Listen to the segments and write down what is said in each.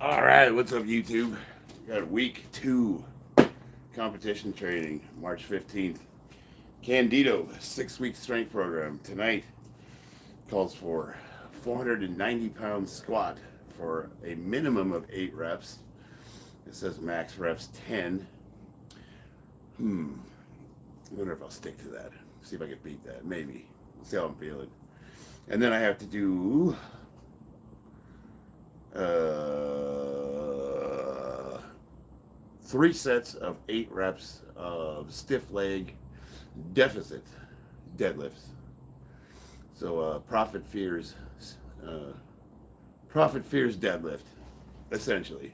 All right, what's up, YouTube? We got week 2 competition training, March 15th. Candito 6-week strength program. Tonight calls for 490-pound squat for a minimum of 8 reps. It says max reps 10. I wonder if I'll stick to that. See if I can beat that. Maybe. See how I'm feeling. And then I have to do uh, 3 sets of 8 reps of stiff leg deficit deadlifts. So uh, profit fears deadlift, essentially.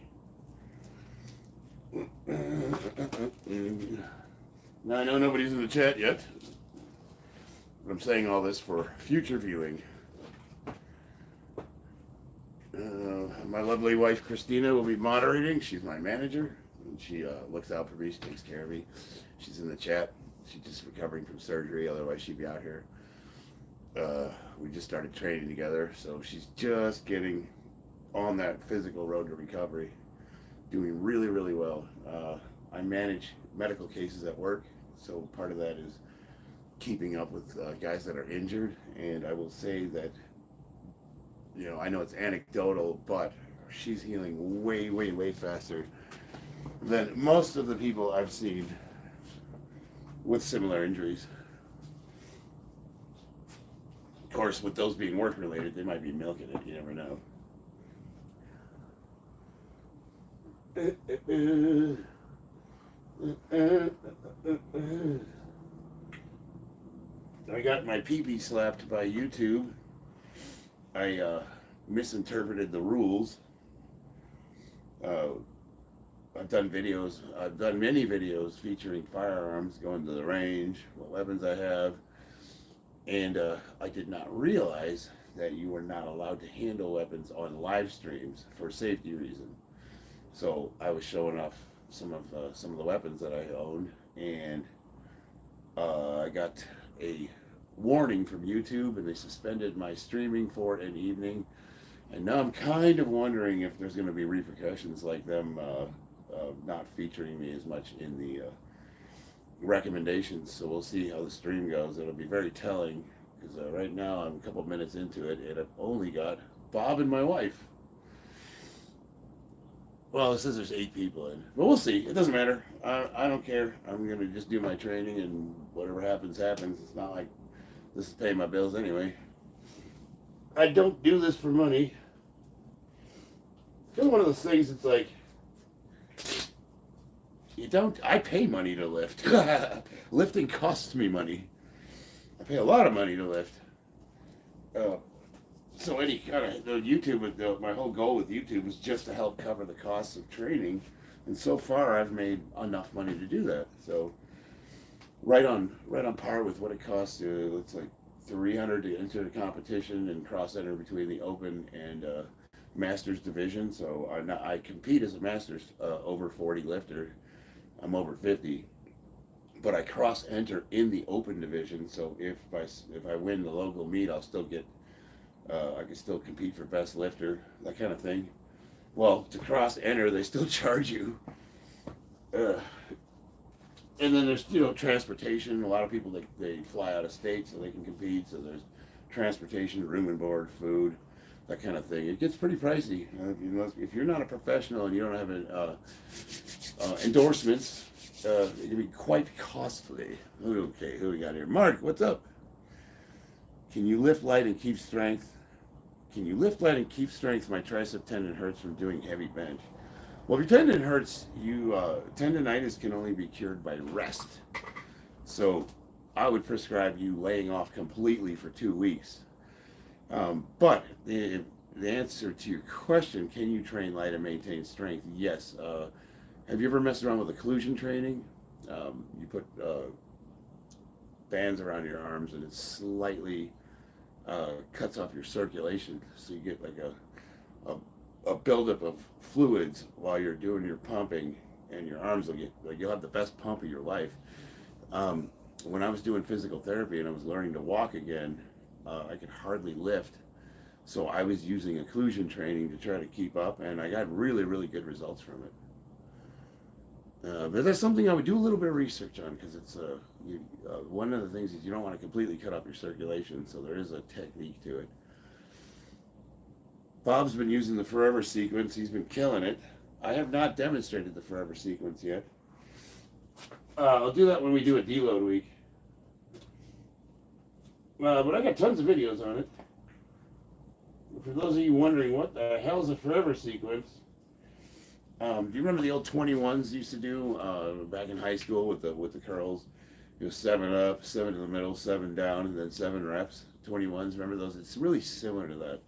Now I know nobody's in the chat yet, but I'm saying all this for future viewing. My lovely wife Christina will be moderating. She's my manager, and she looks out for me. She takes care of me. She's in the chat. She's just recovering from surgery. Otherwise, she'd be out here. We just started training together, so she's just getting on that physical road to recovery, doing really, really well. I manage medical cases at work, so part of that is keeping up with guys that are injured. And I will say that, I know it's anecdotal, but she's healing way, way, way faster than most of the people I've seen with similar injuries. Of course, with those being work related, they might be milking it. You never know. I got my pee-pee slapped by YouTube. I misinterpreted the rules. I've done many videos featuring firearms, going to the range, what weapons I have, and I did not realize that you were not allowed to handle weapons on live streams for safety reasons. So I was showing off some of the weapons that I owned, and I got a warning from YouTube, and they suspended my streaming for an evening. And now I'm kind of wondering if there's going to be repercussions, like them not featuring me as much in the recommendations. So we'll see how the stream goes. It'll be very telling, because right now I'm a couple minutes into it, and I've only got Bob and my wife. Well, it says there's 8 people in, but we'll see. It doesn't matter. I don't care. I'm going to just do my training, and whatever happens, happens. It's not like this is paying my bills anyway. I don't do this for money. It's one of those things. It's like, I pay money to lift. Lifting costs me money. I pay a lot of money to lift. So any kind of YouTube, my whole goal with YouTube was just to help cover the costs of training, and so far I've made enough money to do that. So right on par with what it costs to, it's like $300 to enter the competition and cross enter between the open and masters division. So I compete as a masters over 40 lifter. I'm over 50, but I cross enter in the open division. So if I win the local meet, I'll still get I can still compete for best lifter, that kind of thing. Well, to cross enter, they still charge you. And then there's transportation. A lot of people they fly out of state so they can compete. So there's transportation, room and board, food, that kind of thing. It gets pretty pricey if you're not a professional and you don't have endorsements. It can be quite costly. Okay, who we got here? Mark, what's up? Can you lift light and keep strength? Can you lift light and keep strength? My tricep tendon hurts from doing heavy bench. Well, if your tendon hurts, tendonitis can only be cured by rest. So I would prescribe you laying off completely for 2 weeks. But the answer to your question, can you train light and maintain strength? Yes. Have you ever messed around with occlusion training? You put bands around your arms, and it slightly cuts off your circulation, so you get like a buildup of fluids while you're doing your pumping, and your arms will get you'll have the best pump of your life. When I was doing physical therapy and I was learning to walk again, I could hardly lift So I was using occlusion training to try to keep up, and I got really, really good results from it. But that's something I would do a little bit of research on, because it's one of the things is you don't want to completely cut off your circulation, so there is a technique to it. Bob's been using the forever sequence. He's been killing it. I have not demonstrated the forever sequence yet. I'll do that when we do a deload week. But I got tons of videos on it. For those of you wondering what the hell is a forever sequence, do you remember the old 21s used to do back in high school with the curls? It was 7 up, 7 to the middle, 7 down, and then 7 reps. 21s, remember those? It's really similar to that.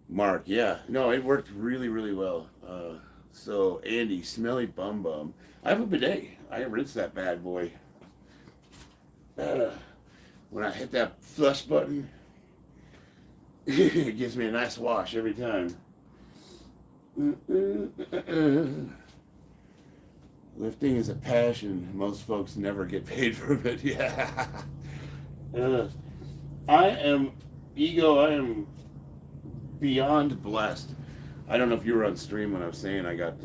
Mark, yeah. No, it worked really, really well. So, Andy, smelly bum bum. I have a bidet. I rinse that bad boy. When I hit that flush button, it gives me a nice wash every time. Lifting is a passion. Most folks never get paid for it. Yeah. I am beyond blessed. I don't know if you were on stream when I was saying I got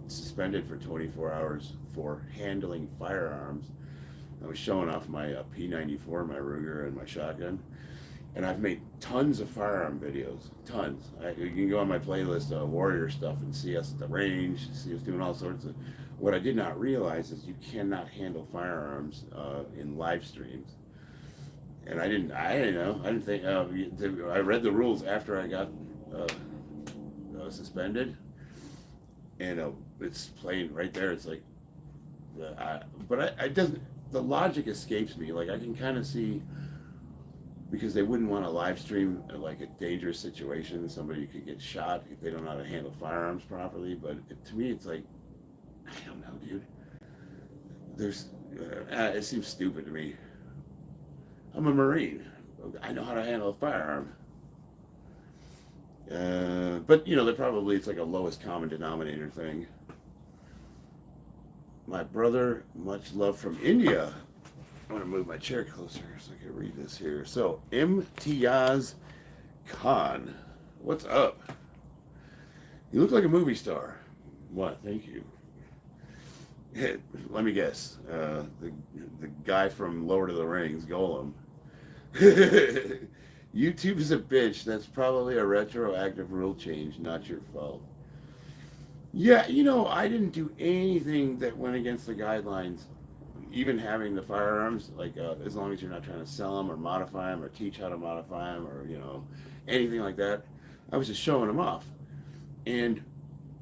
suspended for 24 hours for handling firearms. I was showing off my P94, my Ruger, and my shotgun. And I've made tons of firearm videos, tons. You can go on my playlist, Warrior stuff, and see us at the range, see us doing all sorts of... What I did not realize is you cannot handle firearms in live streams. And I didn't know. I didn't think... I read the rules after I got suspended. And it's playing right there. It's like... I doesn't... The logic escapes me. Like, I can kind of see... Because they wouldn't want to live stream like a dangerous situation. Somebody could get shot if they don't know how to handle firearms properly. But to me, it's like, I don't know, dude. It seems stupid to me. I'm a Marine. I know how to handle a firearm. But, they're probably, it's like a lowest common denominator thing. My brother, much love from India. I want to move my chair closer so I can read this here. So, Imtiaz Khan. What's up? You look like a movie star. What? Thank you. Let me guess. The guy from Lord of the Rings, Golem. YouTube is a bitch. That's probably a retroactive rule change. Not your fault. Yeah, I didn't do anything that went against the guidelines. Even having the firearms, like as long as you're not trying to sell them or modify them or teach how to modify them or anything like that, I was just showing them off. And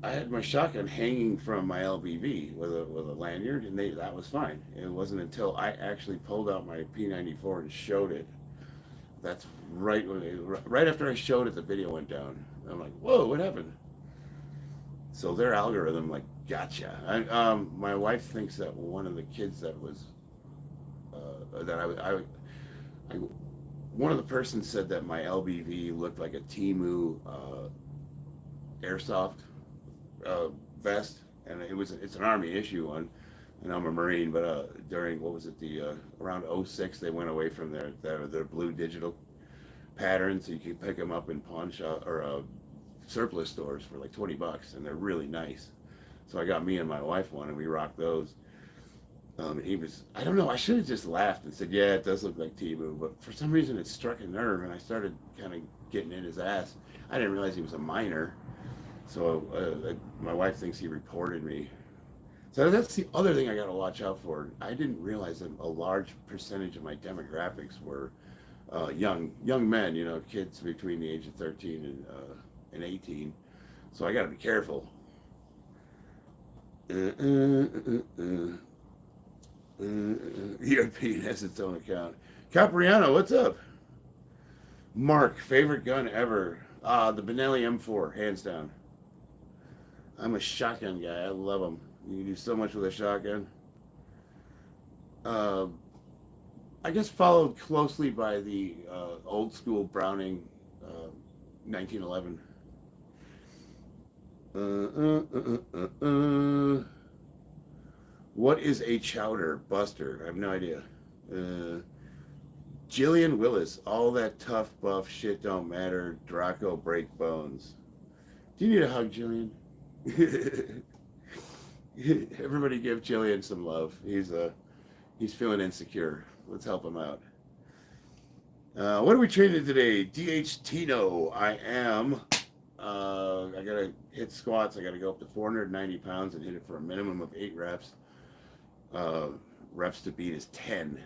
I had my shotgun hanging from my LBV with a lanyard, and that was fine. It wasn't until I actually pulled out my P94 and showed it. That's right after I showed it, the video went down. I'm like, whoa, what happened? So their algorithm, like, gotcha. My wife thinks that one of the kids that was one of the persons said that my LBV looked like a Temu airsoft vest, and it's an Army issue one, and I'm a Marine. But during around 06, they went away from their blue digital patterns, so you can pick them up in pawn shop or surplus stores for like $20, and they're really nice. So I got me and my wife one, and we rocked those. And he was, I don't know, I should have just laughed and said, yeah, it does look like Temu, but for some reason it struck a nerve, and I started kind of getting in his ass. I didn't realize he was a minor, so my wife thinks he reported me. So that's the other thing I got to watch out for. I didn't realize that a large percentage of my demographics were young men, kids between the age of 13 and 18. So I got to be careful. European has its own account. Capriano, what's up? Mark, favorite gun ever? The Benelli M4, hands down. I'm a shotgun guy. I love them. You can do so much with a shotgun. I guess followed closely by the old school Browning 1911. What is a chowder buster? I have no idea. Jillian Willis, all that tough buff shit don't matter. Draco break bones. Do you need a hug, Jillian? Everybody give Jillian some love. He's feeling insecure. Let's help him out. What are we training today? DH Tino. I am. I gotta hit squats. I gotta go up to 490 pounds and hit it for a minimum of 8 reps. Reps to beat is 10.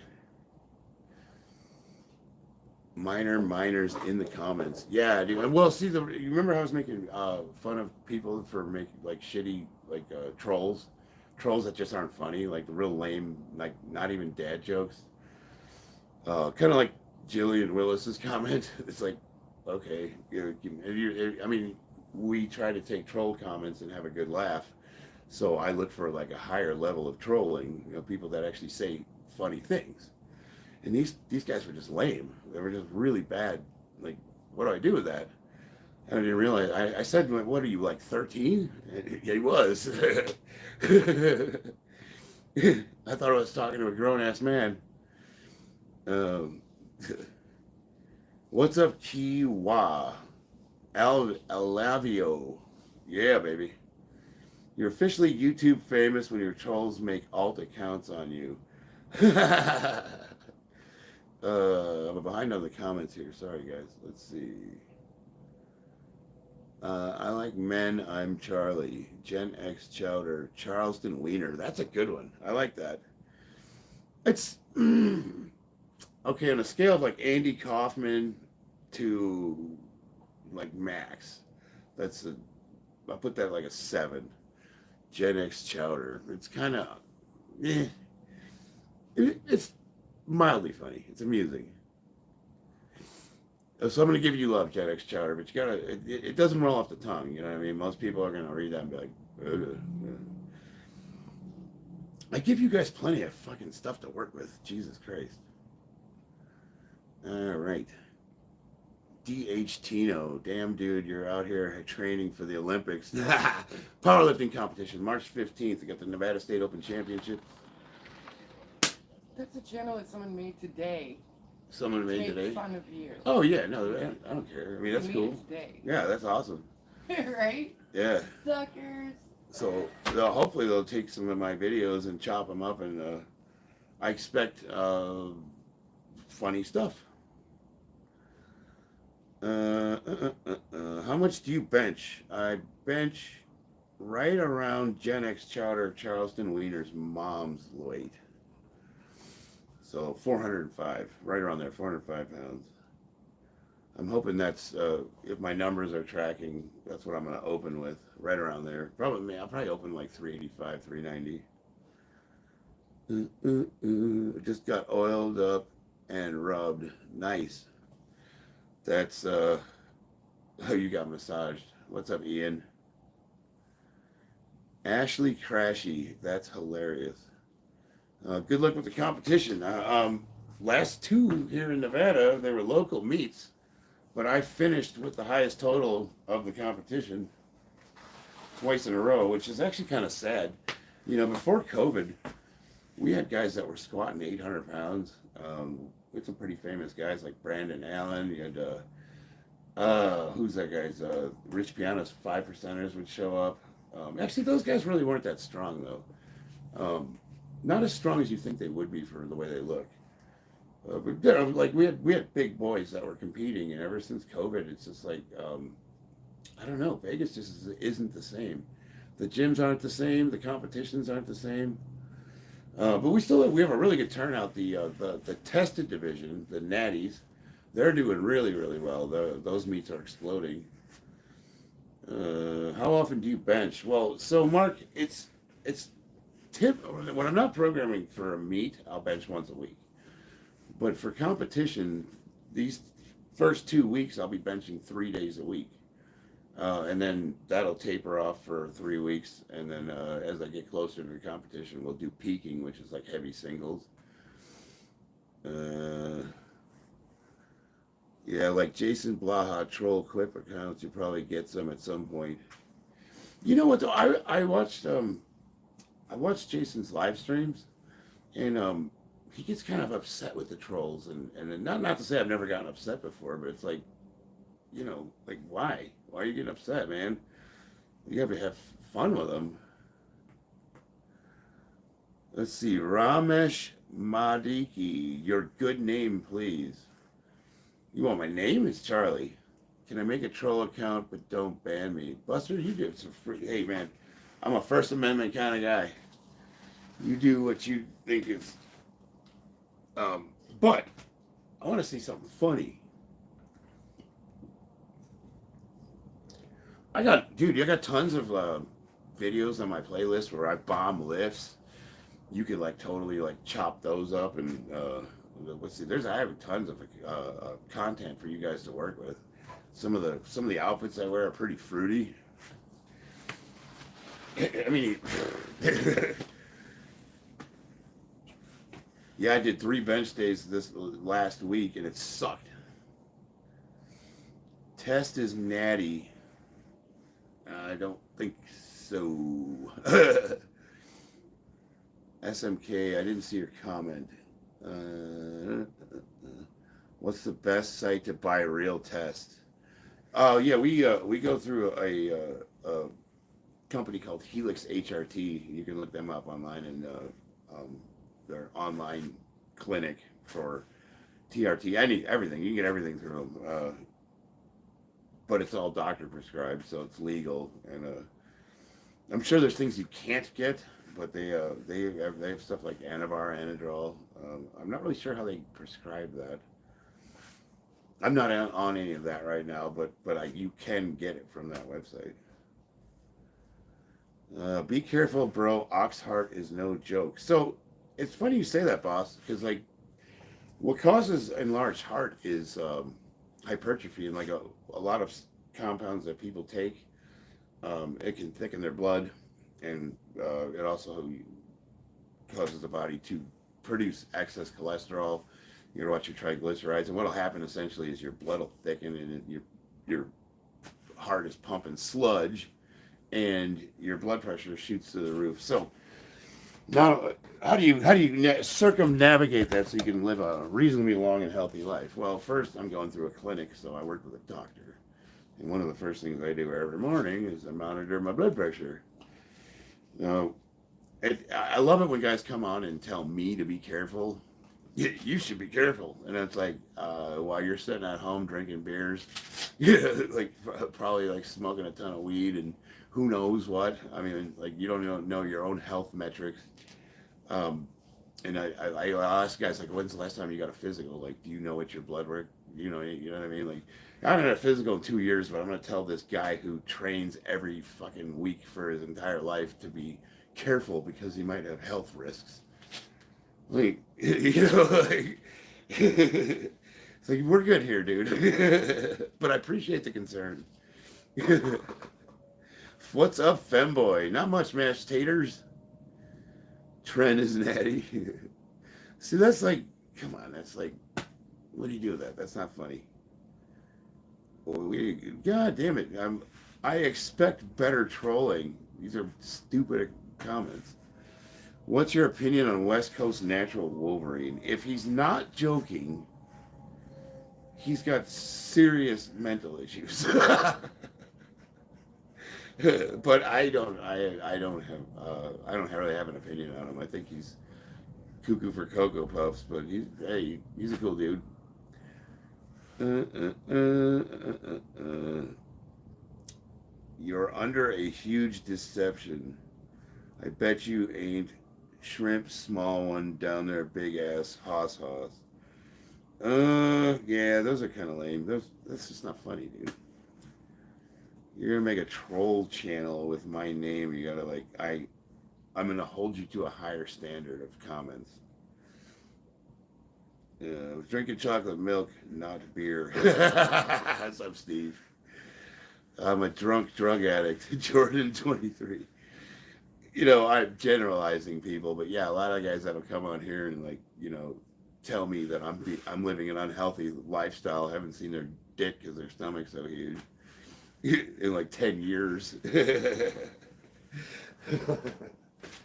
Minors in the comments. Yeah, dude. Well, see, you remember how I was making fun of people for making like shitty trolls that just aren't funny, like the real lame, like not even dad jokes. Kind of like Jillian Willis's comment. It's like, okay, I mean, we try to take troll comments and have a good laugh. So I look for like a higher level of trolling, people that actually say funny things. And these guys were just lame. They were just really bad. Like, what do I do with that? I didn't realize. I said, what are you, like 13? Yeah, he was. I thought I was talking to a grown-ass man. What's up, Kiwa? Alavio. Yeah, baby. You're officially YouTube famous when your trolls make alt accounts on you. I'm behind on the comments here. Sorry, guys. Let's see. I like men. I'm Charlie. Gen X Chowder. Charleston Wiener. That's a good one. I like that. It's okay on a scale of like Andy Kaufman to like Max. I'll put that like a 7. Gen X Chowder. It's kind of, it's mildly funny. It's amusing. So I'm going to give you love, Gen X Chowder, but you gotta, it doesn't roll off the tongue, you know what I mean? Most people are going to read that and be like, ugh. I give you guys plenty of fucking stuff to work with. Jesus Christ. All right. DH Tino. Damn, dude, you're out here training for the Olympics. Powerlifting competition, March 15th. I got the Nevada State Open Championship. That's a channel that someone made today. Someone made today? Fun of you. Oh, yeah. No, I don't care. I mean, that's cool. Today. Yeah, that's awesome. Right? Yeah. Suckers. So hopefully they'll take some of my videos and chop them up, and I expect funny stuff. How much do you bench? I bench right around Gen X Chowder Charleston Wiener's mom's weight. So 405, right around there, 405 pounds. I'm hoping that's, if my numbers are tracking, that's what I'm going to open with, right around there. I'll probably open like 385, 390. Just got oiled up and rubbed. Nice. That's, oh, you got massaged. What's up, Ian? Ashley Crashy. That's hilarious. Good luck with the competition. Last 2 here in Nevada, they were local meets, but I finished with the highest total of the competition twice in a row, which is actually kind of sad. Before COVID, we had guys that were squatting 800 pounds. With some pretty famous guys like Brandon Allen. You had, who's that guy's? Rich Piano's 5%ers would show up. Actually, those guys really weren't that strong, though. Not as strong as you think they would be for the way they look. But like we had big boys that were competing, and ever since COVID, it's just like I don't know. Vegas just isn't the same. The gyms aren't the same. The competitions aren't the same. But we have a really good turnout. The tested division, the natties, they're doing really, really well. Those meets are exploding. How often do you bench? Well, so Mark, it's when I'm not programming for a meet, I'll bench once a week. But for competition, these first 2 weeks, I'll be benching 3 days a week. And then that'll taper off for 3 weeks. And then as I get closer to the competition, we'll do peaking, which is like heavy singles. Yeah, like Jason Blaha troll clip accounts, you probably get some at some point. You know what, though? I watched Jason's live streams, and he gets kind of upset with the trolls, and not to say I've never gotten upset before, but it's like, like why? Why are you getting upset, man? You have to have fun with them. Let's see, Ramesh Madiki, your good name, please. You want my name? It's Charlie. Can I make a troll account, but don't ban me? Buster, you do some free. Hey, man, I'm a First Amendment kind of guy. You do what you think is. But I want to see something funny. I got tons of videos on my playlist where I bomb lifts. You could like totally like chop those up and let's see. I have tons of content for you guys to work with. Some of the outfits I wear are pretty fruity. I mean, yeah, I did 3 bench days this last week and it sucked. Test is natty. I don't think so. SMK, I didn't see your comment. What's the best site to buy a real test? Oh yeah, we go through a company called Helix HRT. You can look them up online, and their online clinic for TRT. Everything. You can get everything through them. But it's all doctor prescribed, so it's legal. And I'm sure there's things you can't get, but they have stuff like Anavar, Anadrol. I'm not really sure how they prescribe that. I'm not on any of that right now, but you can get it from that website. Be careful, bro. Ox heart is no joke. So it's funny you say that, boss, because like what causes enlarged heart is hypertrophy, and like a lot of compounds that people take. It can thicken their blood, and it also causes the body to produce excess cholesterol. You gotta watch your triglycerides, and what'll happen essentially is your blood will thicken, and your heart is pumping sludge, and your blood pressure shoots to the roof. So now, how do you circumnavigate that so you can live a reasonably long and healthy life? Well, first I'm going through a clinic, so I work with a doctor, and one of the first things I do every morning is I monitor my blood pressure. Now, I love it when guys come on and tell me to be careful. You should be careful, and it's like while you're sitting at home drinking beers, like probably like smoking a ton of weed and who knows what. I mean, like you don't even know your own health metrics. And I ask guys like, when's the last time you got a physical? Like, do you know what your blood work? You know what I mean? Like, I haven't had a physical in 2 years, but I'm gonna tell this guy who trains every fucking week for his entire life to be careful because he might have health risks. Like, like, it's like, we're good here, dude. But I appreciate the concern. What's up, femboy? Not much, mashed taters. Trend is natty. See, that's like, come on, that's like, what do you do with that? That's not funny. God damn it. I expect better trolling. These are stupid comments. What's your opinion on West Coast natural Wolverine? If he's not joking, he's got serious mental issues. But I don't really have an opinion on him. I think he's cuckoo for Cocoa Puffs, but he's a cool dude. You're under a huge deception. I bet you ain't shrimp small one down there, big ass hoss. Yeah, those are kind of lame. That's just not funny, dude. You're gonna make a troll channel with my name. You gotta like I'm gonna hold you to a higher standard of comments. I was drinking chocolate milk, not beer. What's up, Steve? I'm a drunk drug addict. Jordan 23. I'm generalizing people, but yeah, a lot of guys that'll come on here and like, tell me that I'm living an unhealthy lifestyle. Haven't seen their dick because their stomach's so huge in like 10 years. All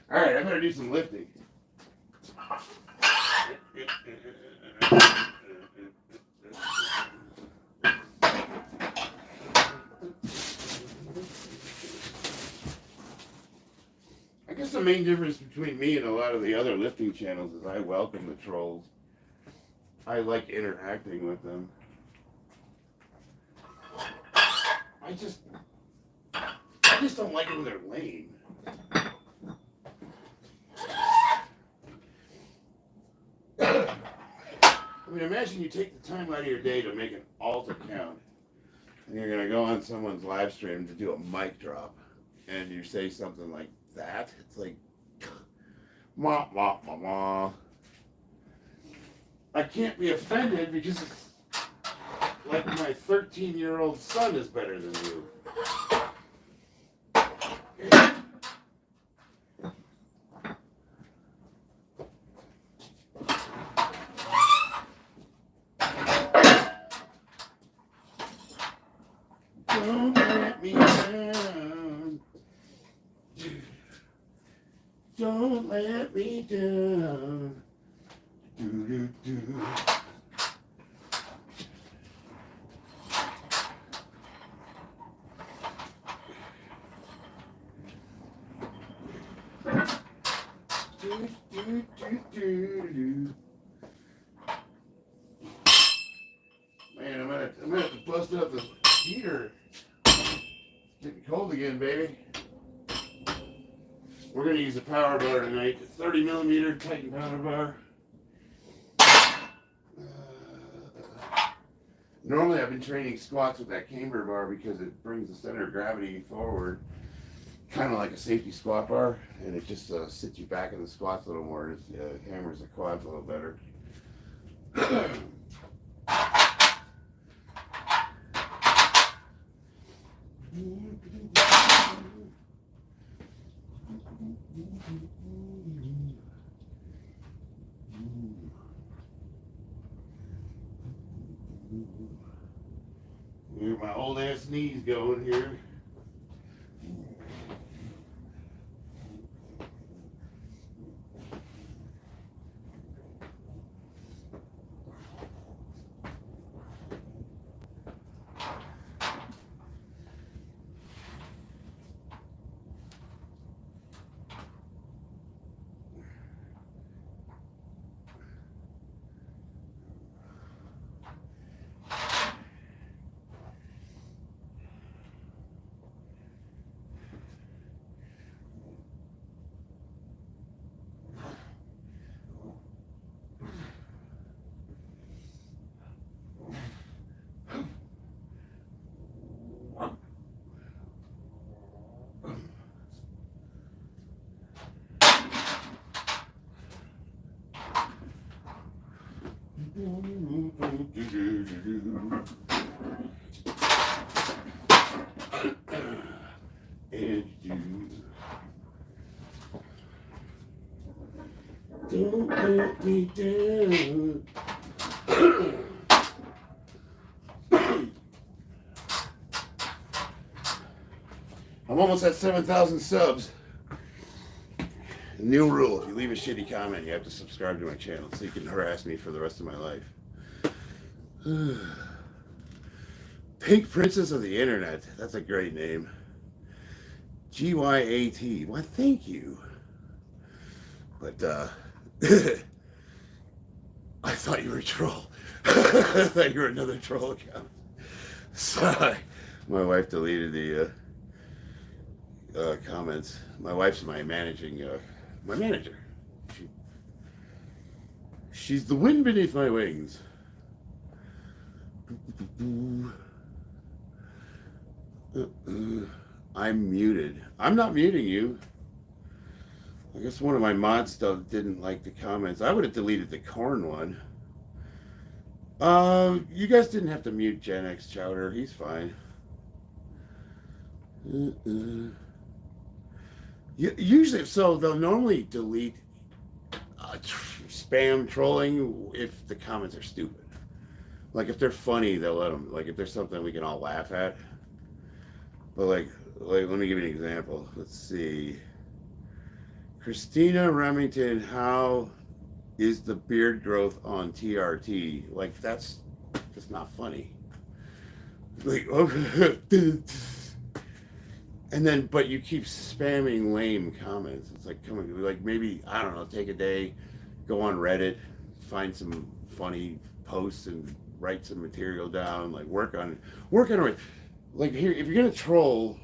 right, I'm gonna do some lifting. I guess the main difference between me and a lot of the other lifting channels is I welcome the trolls. I like interacting with them. I just don't like it when they're lame. I mean, imagine you take the time out of your day to make an alt account, and you're gonna go on someone's live stream to do a mic drop, and you say something like that. It's like, ma ma ma ma. I can't be offended because it's like my 13-year-old son is better than you. Don't let me down. Don't let me down. Do, do, do. Do, do, do, do, do. Man, I'm gonna have to bust out the heater. It's getting cold again, baby. We're gonna use a power bar tonight. A 30 millimeter Titan power bar. Normally I've been training squats with that camber bar because it brings the center of gravity forward, kind of like a safety squat bar, and it just sits you back in the squats a little more. It hammers the quads a little better. Get my old ass knees going here. Don't let me down. I'm almost at 7,000 subs. New rule, if you leave a shitty comment, you have to subscribe to my channel so you can harass me for the rest of my life. Pink Princess of the Internet. That's a great name. GYAT. Why, thank you. But, I thought you were a troll. I thought you were another troll account. Sorry. My wife deleted the comments. My wife's my manager. She's the wind beneath my wings. I'm muted. I'm not muting you. I guess one of my mods didn't like the comments. I would have deleted the corn one. You guys didn't have to mute Gen X Chowder. He's fine. Usually, so they'll normally delete spam trolling if the comments are stupid. Like if they're funny, they'll let them. Like if there's something we can all laugh at. But like let me give you an example. Let's see. Christina Remington, how is the beard growth on TRT. Like, that's just not funny. Like, okay. And then, but you keep spamming lame comments. It's like, come on, like maybe, I don't know, take a day, go on Reddit, find some funny posts and write some material down, like work on it. Like here, if you're gonna troll,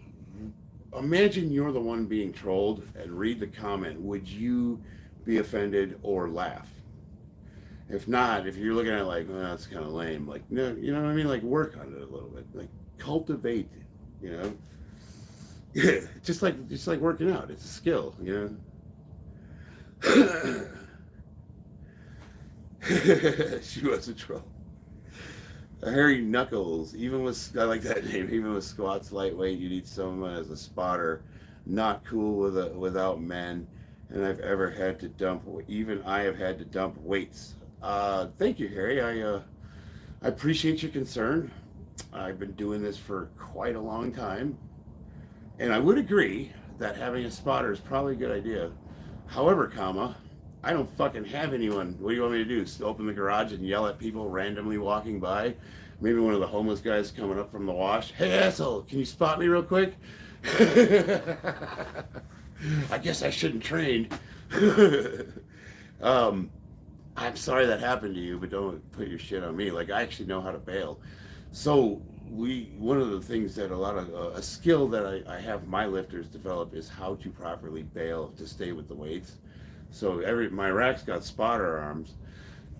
imagine you're the one being trolled and read the comment. Would you be offended or laugh? If not, if you're looking at it like, well, that's kind of lame, like, no, you know what I mean? Like, work on it a little bit, like cultivate, you know? Yeah, just like working out, it's a skill, you know. She was a troll. Hairy Knuckles. Even with, I like that name. Even with squats lightweight, you need someone as a spotter. Not cool without men. And I've ever had to dump. Even I have had to dump weights. Thank you, Harry. I appreciate your concern. I've been doing this for quite a long time. And I would agree that having a spotter is probably a good idea. However, comma, I don't fucking have anyone. What do you want me to do? Open the garage and yell at people randomly walking by? Maybe one of the homeless guys coming up from the wash. Hey, asshole, can you spot me real quick? I guess I shouldn't train. I'm sorry that happened to you, but don't put your shit on me. Like, I actually know how to bail. So one of the things that a skill that I have my lifters develop is how to properly bail to stay with the weights. So my rack's got spotter arms,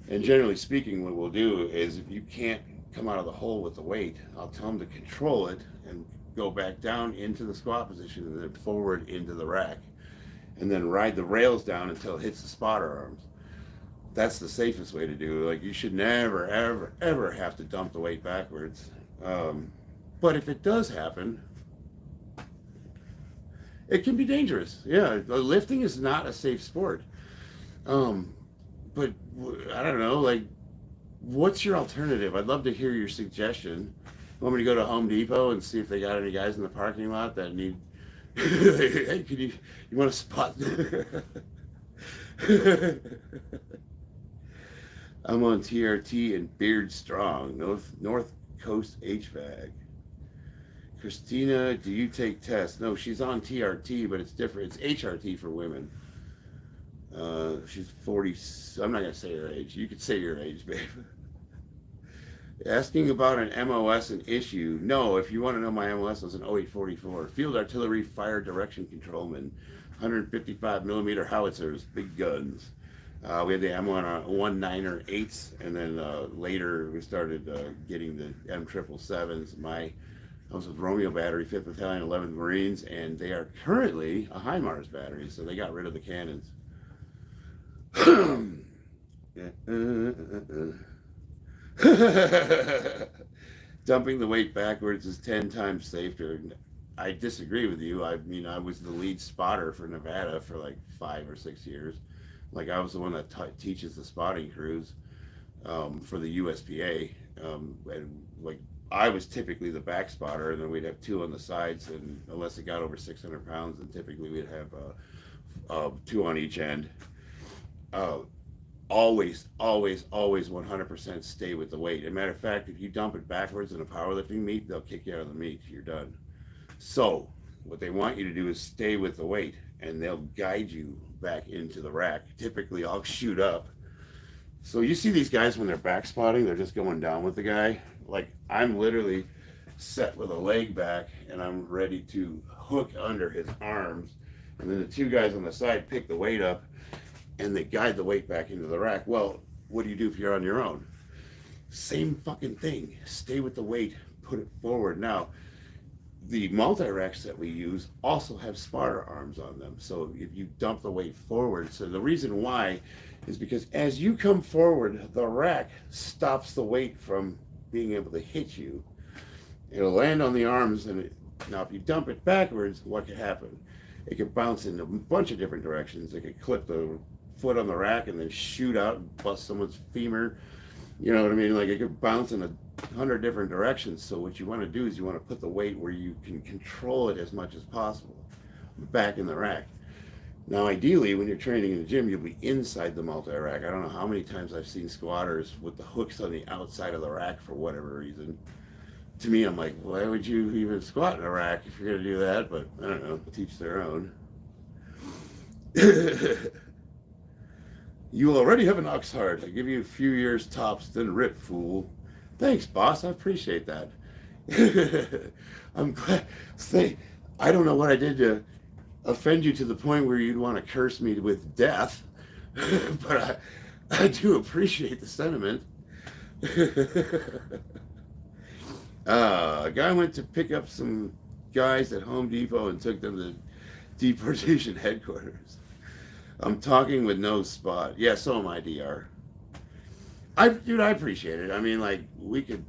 and generally speaking, what we'll do is if you can't come out of the hole with the weight, I'll tell them to control it and go back down into the squat position and then forward into the rack, and then ride the rails down until it hits the spotter arms. That's the safest way to do it. Like, you should never, ever, ever have to dump the weight backwards. But if it does happen, it can be dangerous. Yeah, lifting is not a safe sport. But I don't know, like, what's your alternative? I'd love to hear your suggestion. Want me to go to Home Depot and see if they got any guys in the parking lot that need, hey, you want to spot? I'm on TRT and Beard Strong, North Coast HVAC. Christina, do you take tests? No, she's on TRT, but it's different. It's HRT for women. She's 40. I'm not going to say her age. You could say your age, babe. Asking about an MOS and issue. No, if you want to know my MOS, it was an 0844. Field Artillery Fire Direction Controlman. 155 millimeter howitzers, big guns. We had the M19er 8s, and then later we started getting the M777s. I was with Romeo Battery, 5th Battalion, 11th Marines, and they are currently a HIMARS battery, so they got rid of the cannons. Dumping the weight backwards is 10 times safer. I disagree with you. I mean, I was the lead spotter for Nevada for like 5 or 6 years. Like, I was the one that teaches the spotting crews for the USPA. And like, I was typically the back spotter, and then we'd have 2 on the sides, and unless it got over 600 pounds, then typically we'd have 2 on each end. Always 100% stay with the weight. As a matter of fact, if you dump it backwards in a powerlifting meet, they'll kick you out of the meet. You're done. So what they want you to do is stay with the weight, and they'll guide you back into the rack. Typically, I'll shoot up. So you see these guys when they're back spotting, they're just going down with the guy. Like, I'm literally set with a leg back, and I'm ready to hook under his arms. And then the 2 guys on the side pick the weight up, and they guide the weight back into the rack. Well, what do you do if you're on your own? Same fucking thing. Stay with the weight, put it forward. Now, the multi-racks that we use also have spotter arms on them. So if you dump the weight forward, so the reason why is because as you come forward, the rack stops the weight from being able to hit you. It'll land on the arms, and now if you dump it backwards, what could happen? It could bounce in a bunch of different directions. It could clip the foot on the rack and then shoot out and bust someone's femur. You know what I mean? Like, it could bounce in 100 different directions. So what you want to do is you want to put the weight where you can control it as much as possible back in the rack. Now, ideally, when you're training in the gym, you'll be inside the multi-rack. I don't know how many times I've seen squatters with the hooks on the outside of the rack for whatever reason. To me, I'm like, why would you even squat in a rack if you're going to do that? But I don't know, teach their own. You already have an ox heart. I give you a few years tops, then rip, fool. Thanks, boss. I appreciate that. I'm glad. Say, I don't know what I did to offend you to the point where you'd want to curse me with death, but I do appreciate the sentiment. A guy went to pick up some guys at Home Depot and took them to deportation headquarters. I'm talking with no spot. Yeah, so am I, DR. Dude, I appreciate it. I mean, like, we could.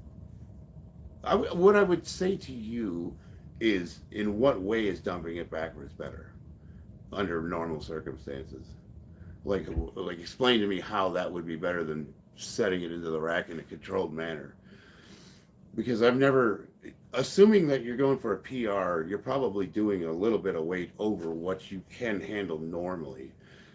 What I would say to you is, in what way is dumping it backwards better under normal circumstances? Like explain to me how that would be better than setting it into the rack in a controlled manner. Because I've never, assuming that you're going for a PR, you're probably doing a little bit of weight over what you can handle normally.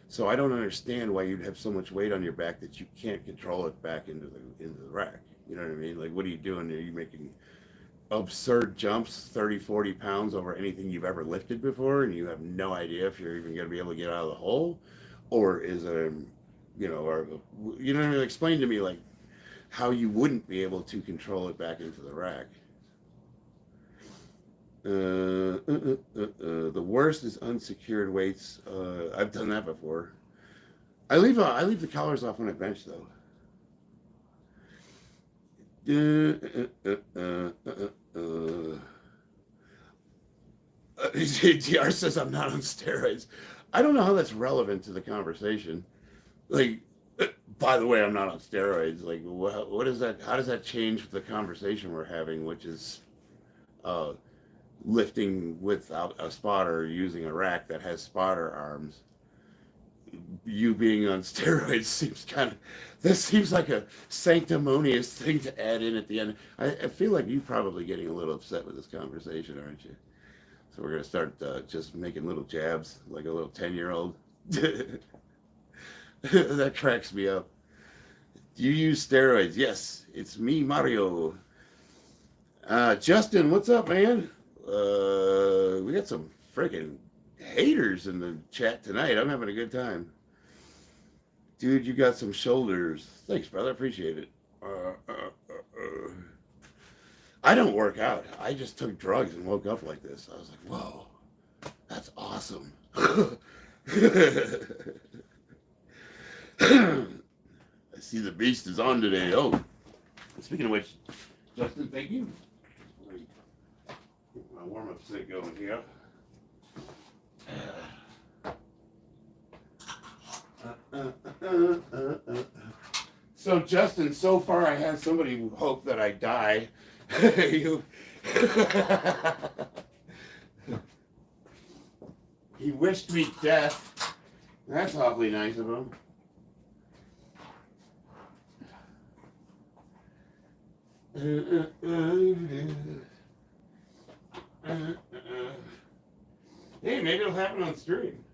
So I don't understand why you'd have so much weight on your back that you can't control it back into the rack. You know what I mean? Like, what are you doing? Are you making absurd jumps, 30, 40 pounds over anything you've ever lifted before, and you have no idea if you're even going to be able to get out of the hole? Or is it, or, you know what I mean? Explain to me, like, how you wouldn't be able to control it back into the rack. The worst is unsecured weights. I've done that before. I leave the collars off when I bench, though. DR says I'm not on steroids. I don't know how that's relevant to the conversation. Like, by the way, I'm not on steroids. Like, what is that? How does that change the conversation we're having, which is lifting without a spotter, using a rack that has spotter arms? You being on steroids seems like a sanctimonious thing to add in at the end. I feel like you're probably getting a little upset with this conversation, aren't you? So we're going to start just making little jabs like a little 10-year-old. That cracks me up. Do you use steroids? Yes, it's me, Mario. Justin, what's up, man? We got some freaking haters in the chat tonight. I'm having a good time. Dude, you got some shoulders. Thanks, brother. Appreciate it. I don't work out. I just took drugs and woke up like this. I was like, whoa, that's awesome. I see the beast is on today. Oh, speaking of which, Justin, thank you. Get my warm-up set going here. So, Justin, so far I had somebody hope that I die. He wished me death. That's awfully nice of him. Hey, maybe it'll happen on stream.